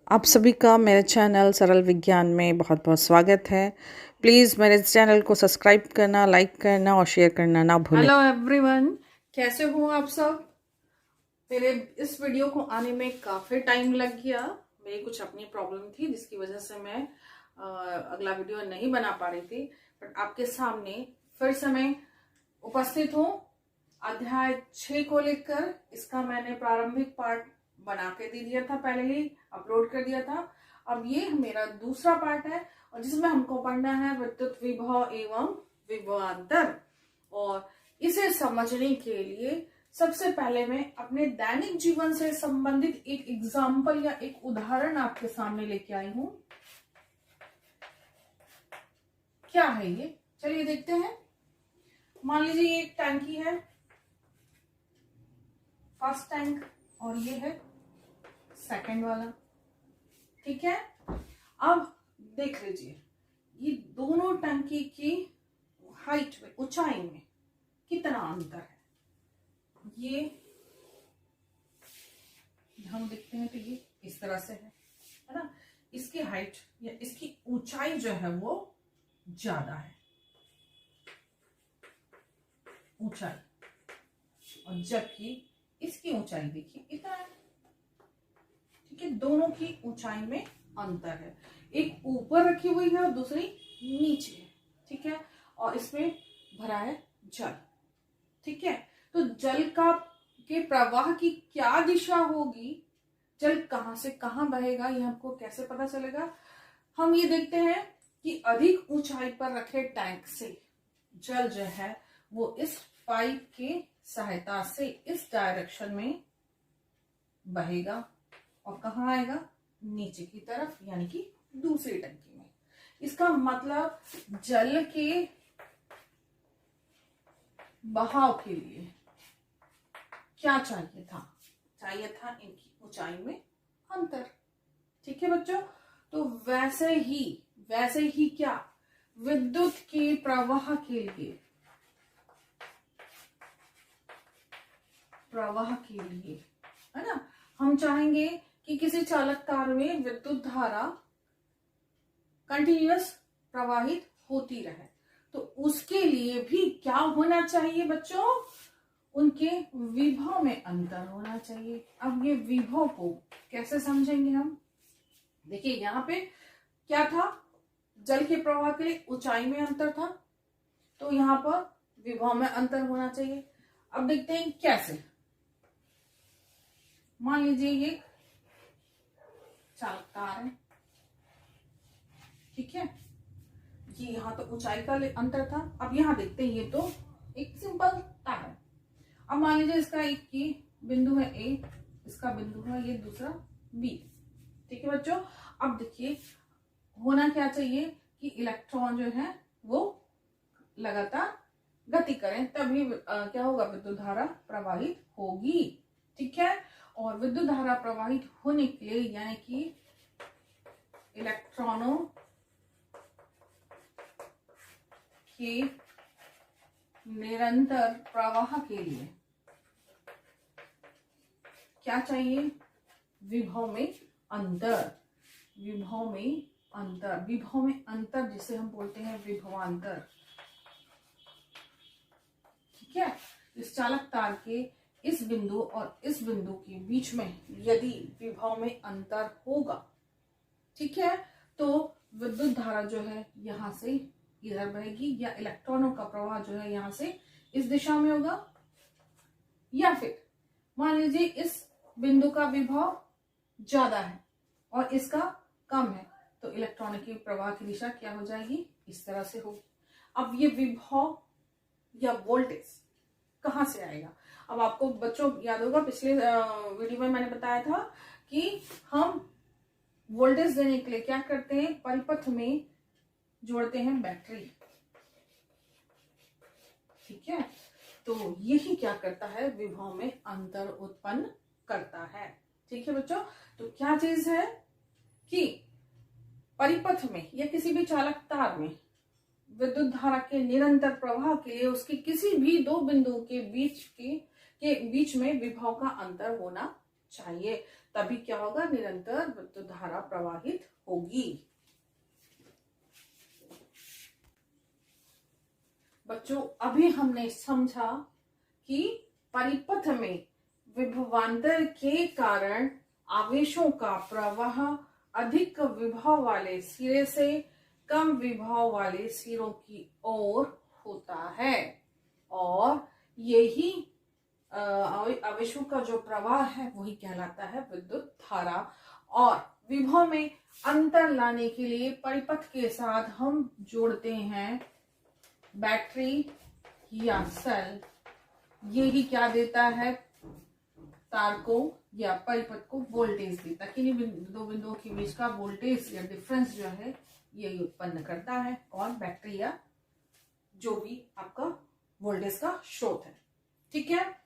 आप सभी का मेरे चैनल सरल विज्ञान में बहुत बहुत स्वागत है। प्लीज़ मेरे चैनल को सब्सक्राइब करना, लाइक करना और शेयर करना ना भूलें। हेलो एवरीवन, कैसे हो आप सब। मेरे इस वीडियो को आने में काफ़ी टाइम लग गया। मेरी कुछ अपनी प्रॉब्लम थी जिसकी वजह से मैं अगला वीडियो नहीं बना पा रही थी। बट आपके सामने फिर से मैं उपस्थित हूँ। अध्याय 6 को लेकर इसका मैंने प्रारंभिक पार्ट बना के दे दिया था, पहले ही अपलोड कर दिया था। अब ये मेरा दूसरा पार्ट है और जिसमें हमको पढ़ना है विद्युत विभव एवं विभवांतर। और इसे समझने के लिए सबसे पहले मैं अपने दैनिक जीवन से संबंधित एक एग्जाम्पल या एक उदाहरण आपके सामने लेके आई हूं। क्या है ये, चलिए देखते हैं। मान लीजिए ये एक टैंकी है, फर्स्ट टैंक, और ये है सेकंड वाला। ठीक है, अब देख लीजिए ये दोनों टैंकी की हाइट में, ऊंचाई में कितना अंतर है। ये हम देखते हैं तो ये इस तरह से है ना। इसकी हाइट या इसकी ऊंचाई जो है वो ज्यादा है, ऊंचाई, और जबकि इसकी ऊंचाई देखिए इतना है। ठीक है, दोनों की ऊंचाई में अंतर है। एक ऊपर रखी हुई है और दूसरी नीचे है। ठीक है, और इसमें भरा है जल। ठीक है, तो जल के प्रवाह की क्या दिशा होगी, जल कहां से कहां बहेगा, ये हमको कैसे पता चलेगा। हम ये देखते हैं कि अधिक ऊंचाई पर रखे टैंक से जल जो है वो इस पाइप की सहायता से इस डायरेक्शन में बहेगा और कहाँ आएगा, नीचे की तरफ, यानी कि दूसरी टंकी में। इसका मतलब जल के बहाव के लिए क्या चाहिए था, चाहिए था इनकी ऊंचाई में अंतर। ठीक है बच्चों, तो वैसे ही क्या, विद्युत के प्रवाह के लिए, है ना, हम चाहेंगे कि किसी चालक तार में विद्युत धारा कंटिन्यूअस प्रवाहित होती रहे, तो उसके लिए भी क्या होना चाहिए बच्चों, उनके विभव में अंतर होना चाहिए। अब ये विभव को कैसे समझेंगे हम, देखिए यहाँ पे क्या था, जल के प्रवाह के लिए ऊंचाई में अंतर था, तो यहाँ पर विभव में अंतर होना चाहिए। अब देखते हैं कैसे। मान लीजिए ये चालक तार है। ठीक है, ये यहाँ तो ऊंचाई का अंतर था। अब यहाँ देखते हैं, ये तो एक सिंपल तार है। अब मान लीजिए इसका एक ये बिंदु है ए, इसका बिंदु है ये दूसरा बी। ठीक है बच्चों, अब देखिए होना क्या चाहिए कि इलेक्ट्रॉन जो है वो लगातार गति करें, तभी क्या होगा, विद्युत धारा प्रवाहित होगी। ठीक है, और विद्युत धारा प्रवाहित होने के लिए, यानी कि इलेक्ट्रॉनों के निरंतर प्रवाह के लिए क्या चाहिए, विभव में अंतर। विभव में अंतर, विभव में अंतर जिसे हम बोलते हैं विभवांतर। ठीक है, इस चालक तार के इस बिंदु और इस बिंदु के बीच में यदि विभव में अंतर होगा, ठीक है, तो विद्युत धारा जो है यहां से इधर बहेगी, या इलेक्ट्रॉनों का प्रवाह जो है यहां से इस दिशा में होगा, या फिर मान लीजिए इस बिंदु का विभव ज्यादा है और इसका कम है, तो इलेक्ट्रॉन की प्रवाह की दिशा क्या हो जाएगी, इस तरह से होगी। अब ये विभव या वोल्टेज कहां से आएगा। अब आपको बच्चों याद होगा, पिछले वीडियो में मैंने बताया था कि हम वोल्टेज देने के लिए क्या करते हैं, परिपथ में जोड़ते हैं बैटरी। ठीक है, तो यही क्या करता है, विभव में अंतर उत्पन्न करता है। ठीक है बच्चों, तो क्या चीज है कि परिपथ में या किसी भी चालक तार में विद्युत धारा के निरंतर प्रवाह के लिए उसके किसी भी दो बिंदुओं के बीच में विभव का अंतर होना चाहिए। तभी क्या होगा, निरंतर विद्युत धारा प्रवाहित होगी। बच्चों, अभी हमने समझा कि परिपथ में विभवांतर के कारण आवेशों का प्रवाह अधिक विभव वाले सिरे से कम विभव वाले सिरों की ओर होता है, और यही आवेशों का जो प्रवाह है वही कहलाता है विद्युत धारा। और विभव में अंतर लाने के लिए परिपथ के साथ हम जोड़ते हैं बैटरी या सेल। यही क्या देता है, तार को या परिपथ को वोल्टेज देता है। किन्हीं दो बिंदुओं के बीच का वोल्टेज या डिफरेंस जो है यही उत्पन्न करता है। कौन? बैटरी या जो भी आपका वोल्टेज का स्रोत है। ठीक है,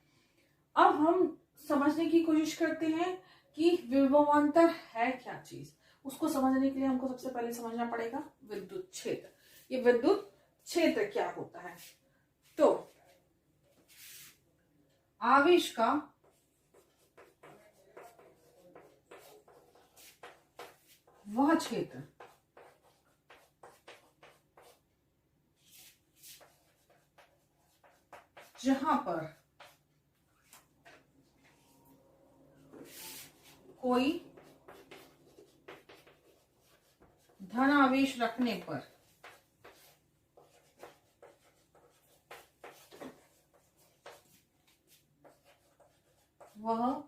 अब हम समझने की कोशिश करते हैं कि विभवांतर है क्या चीज। उसको समझने के लिए हमको सबसे पहले समझना पड़ेगा विद्युत क्षेत्र। ये विद्युत क्षेत्र क्या होता है? तो आवेश का वह क्षेत्र जहां पर कोई धन आवेश रखने पर वह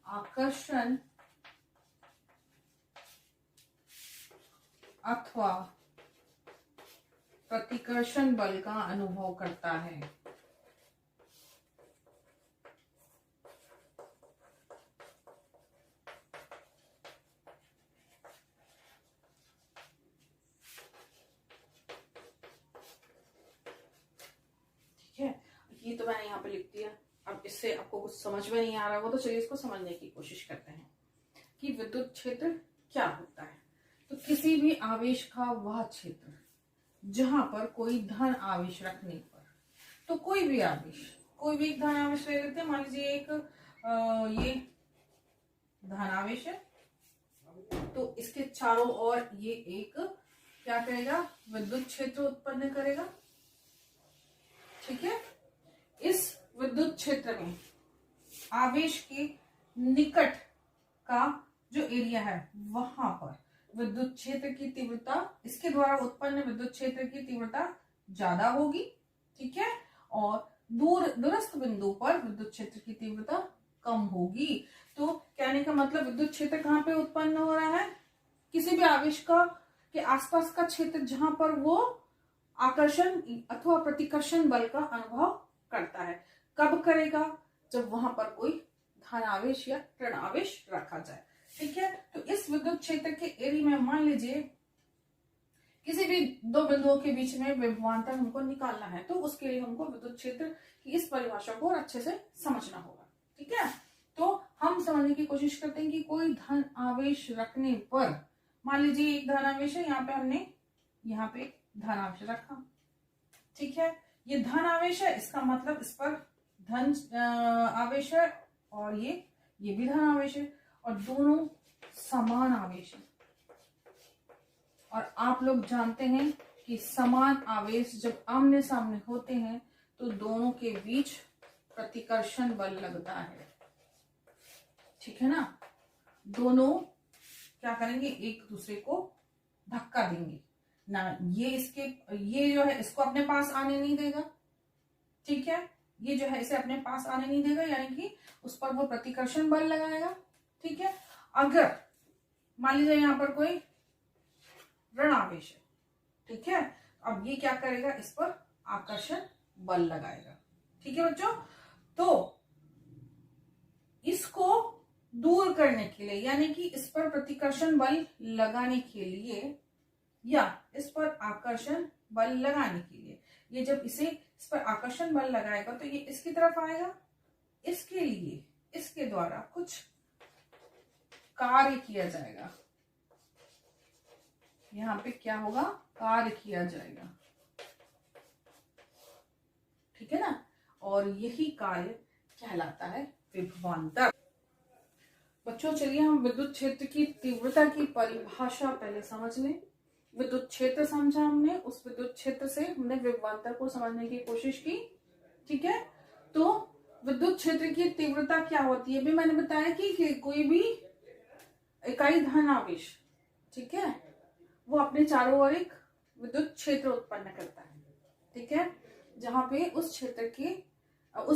आकर्षण अथवा प्रतिकर्षण बल का अनुभव करता है। ठीक है, ये तो मैंने यहाँ पे लिख दिया। अब इससे आपको कुछ समझ में नहीं आ रहा हो तो चलिए इसको समझने की कोशिश करते हैं कि विद्युत क्षेत्र क्या होता है। तो किसी भी आवेश का वह क्षेत्र जहां पर कोई धन आवेश रखने पर, तो कोई भी आवेश, कोई भी एक धन आवेश ले लेते हैं। मान लीजिए एक ये धन आवेश है, तो इसके चारों ओर ये एक क्या करेगा, विद्युत क्षेत्र उत्पन्न करेगा। ठीक है, इस विद्युत क्षेत्र में आवेश के निकट का जो एरिया है वहां पर विद्युत क्षेत्र की तीव्रता, इसके द्वारा उत्पन्न विद्युत क्षेत्र की तीव्रता ज्यादा होगी। ठीक है, और दूरस्थ बिंदु पर विद्युत क्षेत्र की तीव्रता कम होगी। तो कहने का मतलब विद्युत क्षेत्र कहाँ पे उत्पन्न हो रहा है? किसी भी आवेश का के आसपास का क्षेत्र जहां पर वो आकर्षण अथवा प्रतिकर्षण बल का अनुभव करता है। कब करेगा? जब वहां पर कोई धन आवेश या ऋण आवेश रखा जाए। ठीक है, तो इस विद्युत क्षेत्र के एरिया में मान लीजिए किसी भी दो बिंदुओं के बीच में विभवांतर हमको निकालना है, तो उसके लिए हमको विद्युत क्षेत्र की इस परिभाषा को अच्छे से समझना होगा। ठीक है, तो हम समझने की कोशिश करते हैं कि कोई धन आवेश रखने पर, मान लीजिए एक धन आवेश है, यहाँ पे हमने यहाँ पे धन आवेश रखा। ठीक है, ये धन आवेश है, इसका मतलब इस पर धन आवेश है, और ये भी धन आवेश है, और दोनों समान आवेश है। और आप लोग जानते हैं कि समान आवेश जब आमने सामने होते हैं तो दोनों के बीच प्रतिकर्षण बल लगता है। ठीक है ना, दोनों क्या करेंगे, एक दूसरे को धक्का देंगे ना। ये जो है इसको अपने पास आने नहीं देगा। ठीक है, ये जो है इसे अपने पास आने नहीं देगा, यानी कि उस पर वो प्रतिकर्षण बल लगाएगा। ठीक है, अगर मान लीजिए यहाँ पर कोई ऋण आवेश है, ठीक है, अब ये क्या करेगा, इस पर आकर्षण बल लगाएगा। ठीक है बच्चों, तो इसको दूर करने के लिए, यानी कि इस पर प्रतिकर्षण बल लगाने के लिए या इस पर आकर्षण बल लगाने के लिए, ये जब इस पर आकर्षण बल लगाएगा तो ये इसकी तरफ आएगा। इसके लिए इसके द्वारा कुछ कार्य किया जाएगा। यहां पे क्या होगा, कार्य किया जाएगा। ठीक है ना, और यही कार्य कहलाता है विभवांतर। बच्चों चलिए हम विद्युत क्षेत्र की तीव्रता की परिभाषा पहले समझ लें। विद्युत क्षेत्र समझा हमने, उस विद्युत क्षेत्र से हमने विभवांतर को समझने की कोशिश की। ठीक है, तो विद्युत क्षेत्र की तीव्रता क्या होती है? भी मैंने बताया कि कोई भी इकाई धन आवेश, ठीक है, वो अपने चारों ओर एक विद्युत क्षेत्र उत्पन्न करता है। ठीक है, जहां पे उस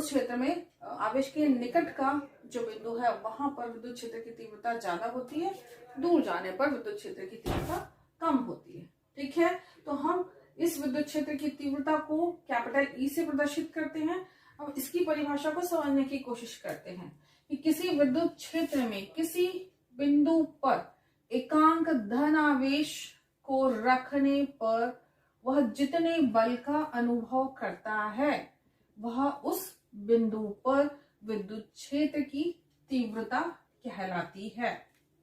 क्षेत्र में आवेश के निकट का जो बिंदु है वहां पर विद्युत क्षेत्र की तीव्रता ज्यादा होती है, दूर जाने पर विद्युत क्षेत्र की तीव्रता कम होती है। ठीक है, तो हम इस विद्युत क्षेत्र की तीव्रता को कैपिटल ई से प्रदर्शित करते हैं। अब इसकी परिभाषा को समझने की कोशिश करते हैं कि किसी विद्युत क्षेत्र में किसी बिंदु पर एकांक धन आवेश को रखने पर वह जितने बल का अनुभव करता है वह उस बिंदु पर विद्युत क्षेत्र की तीव्रता कहलाती है।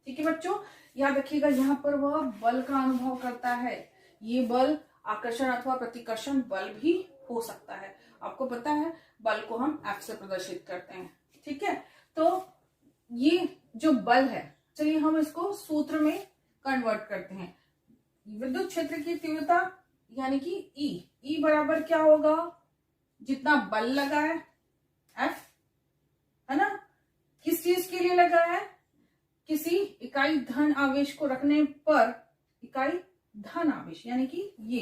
ठीक है बच्चों, याद रखिएगा यहाँ पर वह बल का अनुभव करता है। ये बल आकर्षण अथवा प्रतिकर्षण बल भी हो सकता है। आपको पता है बल को हम F से प्रदर्शित करते हैं। ठीक है, तो ये जो बल है, चलिए हम इसको सूत्र में कन्वर्ट करते हैं। विद्युत क्षेत्र की तीव्रता यानी कि ई बराबर क्या होगा? जितना बल लगा है F, है ना, किस चीज के लिए लगा है? किसी इकाई धन आवेश को रखने पर इकाई धन आवेश यानी कि ये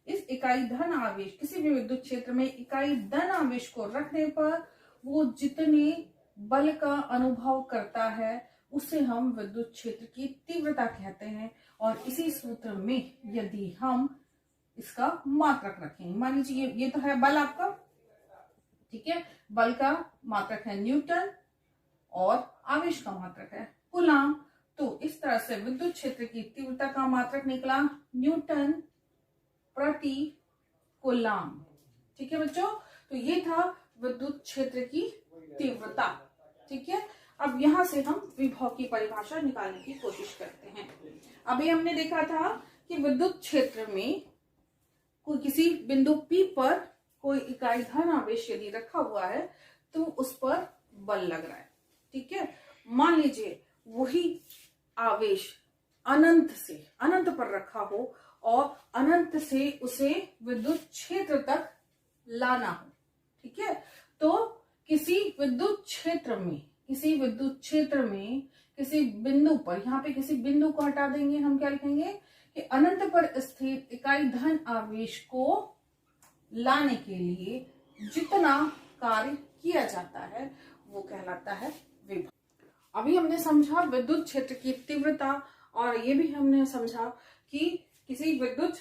इस इकाई धन आवेश, किसी भी विद्युत क्षेत्र में इकाई धन आवेश को रखने पर वो जितने बल का अनुभव करता है उसे हम विद्युत क्षेत्र की तीव्रता कहते हैं। और इसी सूत्र में यदि हम इसका मात्रक रखेंगे, मान लीजिए ये तो है बल आपका, ठीक है, बल का मात्रक है न्यूटन और आवेश का मात्रक है कूलाम। तो इस तरह से विद्युत क्षेत्र की तीव्रता का मात्रक निकला न्यूटन प्रति कूलाम। ठीक है बच्चों, तो ये था विद्युत क्षेत्र की तीव्रता। ठीक है, अब यहां से हम विभव की परिभाषा निकालने की कोशिश करते हैं। अभी हमने देखा था कि विद्युत क्षेत्र में कोई किसी बिंदु P पर कोई इकाई धन आवेश यदि रखा हुआ है तो उस पर बल लग रहा है। ठीक है, मान लीजिए वही आवेश अनंत पर रखा हो और अनंत से उसे विद्युत क्षेत्र तक लाना हो। ठीक है, तो किसी विद्युत क्षेत्र में किसी बिंदु पर, यहाँ पे किसी बिंदु को हटा देंगे, हम क्या लिखेंगे कि अनंत पर स्थित इकाई धन आवेश को लाने के लिए जितना कार्य किया जाता है वो कहलाता है विभव। अभी हमने समझा विद्युत क्षेत्र की तीव्रता और ये भी हमने समझा कि किसी विद्युत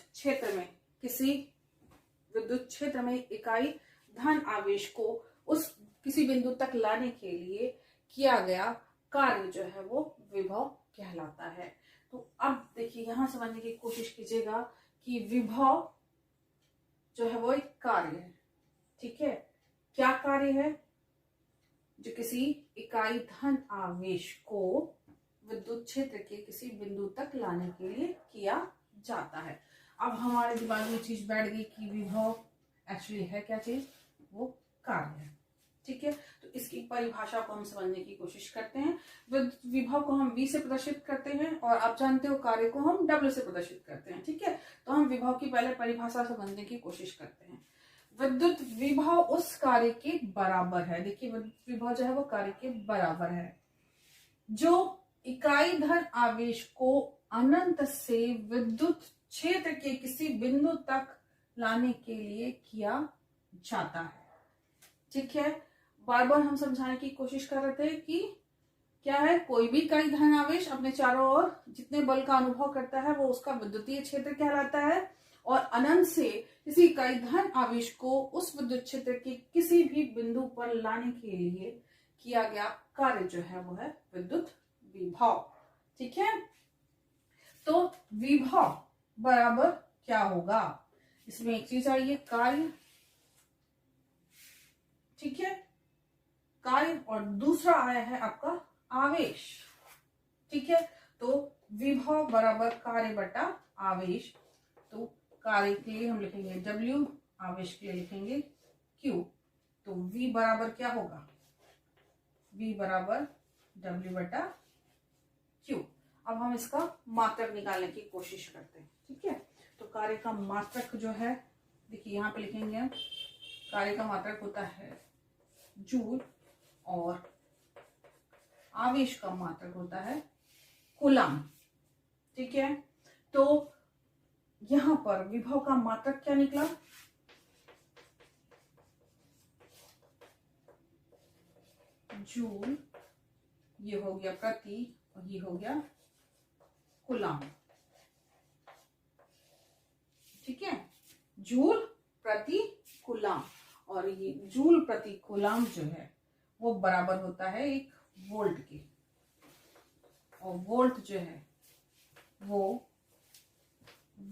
क्षेत्र में इकाई धन आवेश को उस किसी बिंदु तक लाने के लिए किया गया कार्य जो है वो विभव कहलाता है। तो अब देखिए यहां समझने की कोशिश कीजिएगा कि विभव जो है वो एक कार्य है। ठीक है, क्या कार्य है? जो किसी इकाई धन आवेश को विद्युत क्षेत्र के किसी बिंदु तक लाने के लिए किया जाता है। अब हमारे दिमाग में चीज बैठ गई कि विभव एक्चुअली है क्या चीज? वो कार्य है। ठीक है, तो इसकी परिभाषा को हम समझने की कोशिश करते हैं। विभव को हम V से प्रदर्शित करते हैं और आप जानते हो कार्य को हम W से प्रदर्शित करते हैं। ठीक है, तो हम विभव की पहले परिभाषा समझने की कोशिश करते हैं। विद्युत विभव उस कार्य के बराबर है। देखिए विद्युत विभव जो है वो कार्य के बराबर है जो इकाई धन आवेश को अनंत से विद्युत क्षेत्र के किसी बिंदु तक लाने के लिए किया जाता है। ठीक है, बार बार हम समझाने की कोशिश कर रहे थे कि क्या है, कोई भी इकाई धन आवेश अपने चारों ओर जितने बल का अनुभव करता है वो उसका विद्युतीय क्षेत्र कहलाता है और अनंत से किसी इकाई धन आवेश को उस विद्युत क्षेत्र के किसी भी बिंदु पर लाने के लिए किया गया कार्य जो है वो है विद्युत विभव। ठीक है, तो विभव बराबर क्या होगा? इसमें एक चीज आई है कार्य, ठीक है, कार्य, और दूसरा आया है आपका आवेश। ठीक है, तो विभव बराबर कार्य बटा आवेश। तो कार्य के लिए हम लिखेंगे W, आवेश के लिए लिखेंगे Q। तो V बराबर क्या होगा? V बराबर W/Q। अब हम इसका मात्रक निकालने की कोशिश करते हैं। ठीक है, तो कार्य का मात्रक जो है, देखिए यहाँ पे लिखेंगे हम, कार्य का मात्रक होता है जूल और आवेश का मात्रक होता है कूलम। ठीक है, तो यहां पर विभव का मात्रक क्या निकला? जूल, ये हो गया प्रति और ये हो गया कूलम। ठीक है, जूल प्रति कूलम, और ये जूल प्रति कूलम जो है वो बराबर होता है एक वोल्ट के, और वोल्ट जो है वो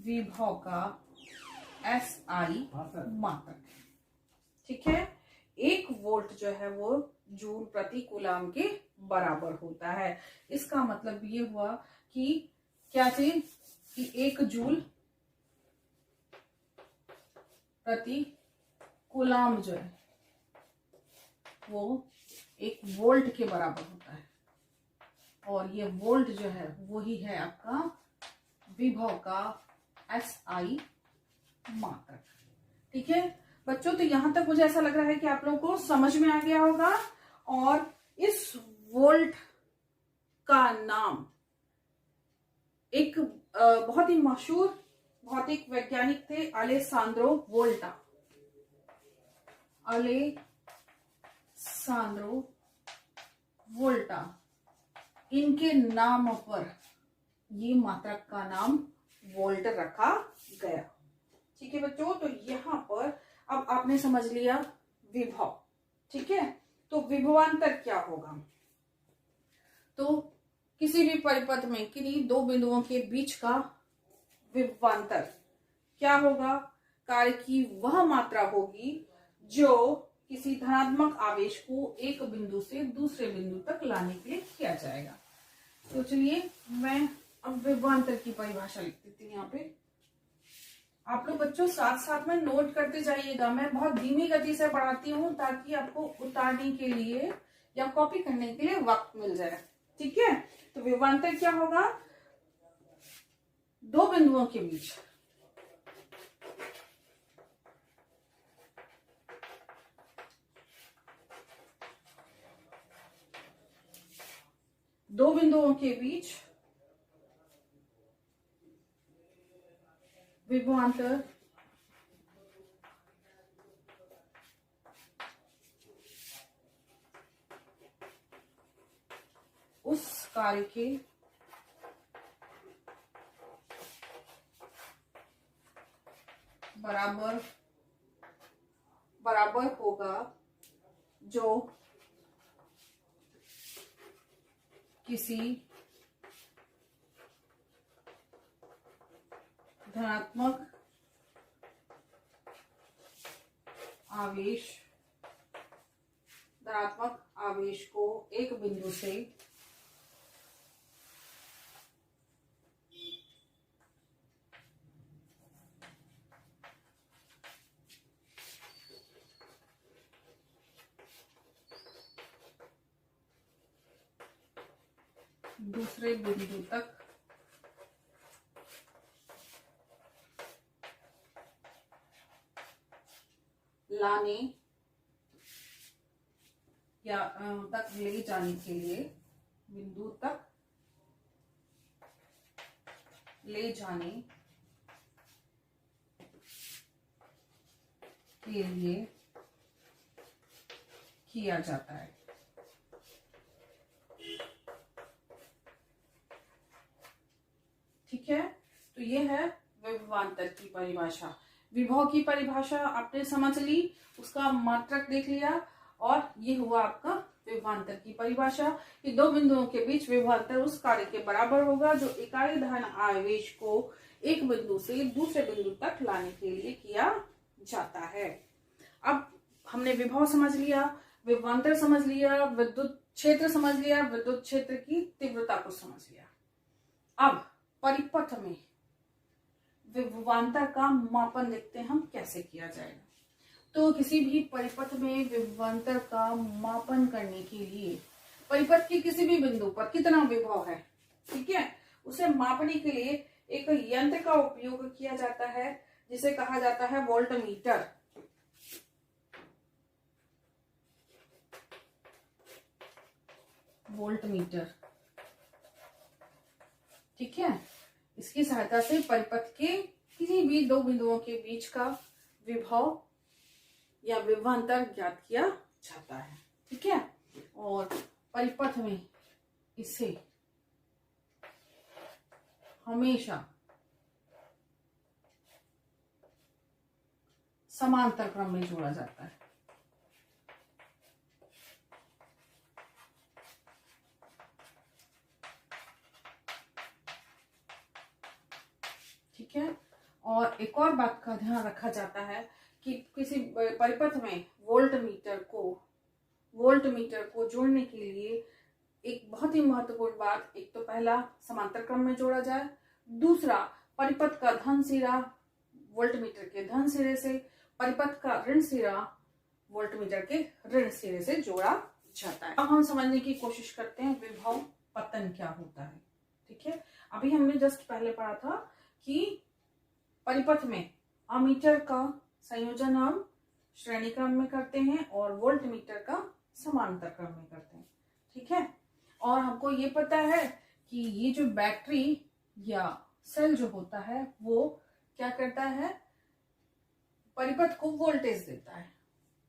विभव का SI मात्रक है। ठीक है, एक वोल्ट जो है वो जूल प्रति कूलम के बराबर होता है। इसका मतलब ये हुआ कि क्या चीज, कि एक जूल प्रति कूलम जो है वो एक वोल्ट के बराबर होता है, और ये वोल्ट जो है वही है आपका विभव का SI मात्रक। ठीक है बच्चों, तो यहां तक मुझे ऐसा लग रहा है कि आप लोगों को समझ में आ गया होगा। और इस वोल्ट का नाम एक बहुत ही मशहूर भौतिक वैज्ञानिक थे, अलेसांद्रो वोल्टा। अलेसांद्रो वोल्टा, इनके नाम पर ये मात्रक का नाम वोल्ट रखा गया। ठीक है बच्चों, तो यहां पर अब आपने समझ लिया विभव। ठीक है, तो विभवांतर क्या होगा? तो किसी भी परिपथ में किन्हीं दो बिंदुओं के बीच का विभवांतर क्या होगा? कार्य की वह मात्रा होगी जो किसी धनात्मक आवेश को एक बिंदु से दूसरे बिंदु तक लाने के लिए किया जाएगा। तो चलिए मैं अब विभवांतर की परिभाषा लिख देती हूँ यहाँ पे। आप लोग बच्चों साथ साथ में नोट करते जाइएगा। मैं बहुत धीमी गति से पढ़ाती हूँ ताकि आपको उतारने के लिए या कॉपी करने के लिए वक्त मिल जाए। ठीक है, तो विभवांतर क्या होगा? दो बिंदुओं के बीच विभवांतर उस कार्य के बराबर होगा जो किसी धनात्मक आवेश को एक बिंदु से दूसरे बिंदु तक लाने या तक ले जाने के लिए, बिंदु तक ले जाने के लिए किया जाता है। ठीक है, तो ये है विभवांतर की परिभाषा। विभव की परिभाषा आपने समझ ली, उसका मात्रक देख लिया, और ये हुआ आपका विभवांतर की परिभाषा कि दो बिंदुओं के बीच विभवांतर उस कार्य के बराबर होगा जो इकाई धन आवेश को एक बिंदु से दूसरे बिंदु तक लाने के लिए किया जाता है। अब हमने विभव समझ लिया, विभवांतर समझ लिया, विद्युत क्षेत्र समझ लिया, विद्युत क्षेत्र की तीव्रता को समझ लिया। अब परिपथ में विभवांतर का मापन देखते हैं हम कैसे किया जाएगा। तो किसी भी परिपथ में विभवांतर का मापन करने के लिए परिपथ के किसी भी बिंदु पर कितना विभव है, ठीक है, उसे मापने के लिए एक यंत्र का उपयोग किया जाता है जिसे कहा जाता है वोल्टमीटर। वोल्टमीटर, ठीक है। इसकी सहायता से परिपथ के किसी भी दो बिंदुओं के बीच का विभव या विभवांतर ज्ञात किया जाता है, ठीक है। और परिपथ में इसे हमेशा समांतर क्रम में जोड़ा जाता है। ठीक है। और एक और बात का ध्यान रखा जाता है कि किसी परिपथ में वोल्टमीटर को जोड़ने के लिए एक बहुत ही महत्वपूर्ण बात, एक तो पहला समांतर क्रम में जोड़ा जाए, दूसरा परिपथ का धन सिरा वोल्टमीटर के धन सिरे से, परिपथ का ऋण सिरा वोल्टमीटर के ऋण सिरे से जोड़ा जाता है। अब हम समझने की कोशिश करते हैं विभव पतन क्या होता है, ठीक है। अभी हमने जस्ट पहले पढ़ा था कि परिपथ में अमीटर का संयोजन हम श्रेणी क्रम में करते हैं और वोल्टमीटर का समांतर क्रम में करते हैं, ठीक है। और हमको ये पता है कि ये जो बैटरी या सेल जो होता है वो क्या करता है, परिपथ को वोल्टेज देता है,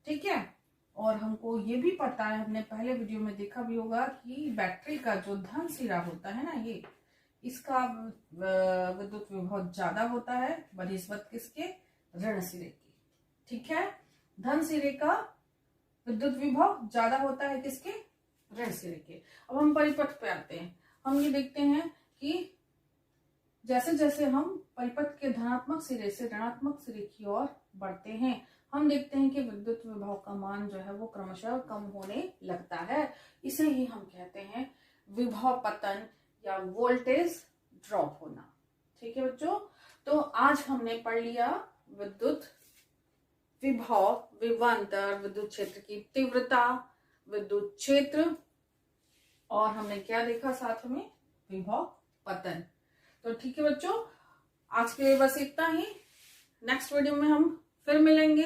ठीक है। और हमको ये भी पता है, हमने पहले वीडियो में देखा भी होगा कि बैटरी का जो धन सिरा होता है ना, ये इसका विद्युत विभव ज्यादा होता है बनिस्बत किसके, ऋण सिरे की, ठीक है। धन सिरे का विद्युत विभव ज्यादा होता है किसके, ऋण सिरे के। अब हम परिपथ पे आते हैं। हम ये देखते हैं कि जैसे जैसे हम परिपथ के धनात्मक सिरे से ऋणात्मक सिरे की ओर बढ़ते हैं, हम देखते हैं कि विद्युत विभव का मान जो है वो क्रमशः कम होने लगता है। इसे ही हम कहते हैं विभव पतन या वोल्टेज ड्रॉप होना, ठीक है बच्चों। तो आज हमने पढ़ लिया विद्युत विभव, विभवांतर, विद्युत क्षेत्र की तीव्रता, विद्युत क्षेत्र, और हमने क्या देखा साथ में, विभव पतन। तो ठीक है बच्चों, आज के लिए बस इतना ही। नेक्स्ट वीडियो में हम फिर मिलेंगे।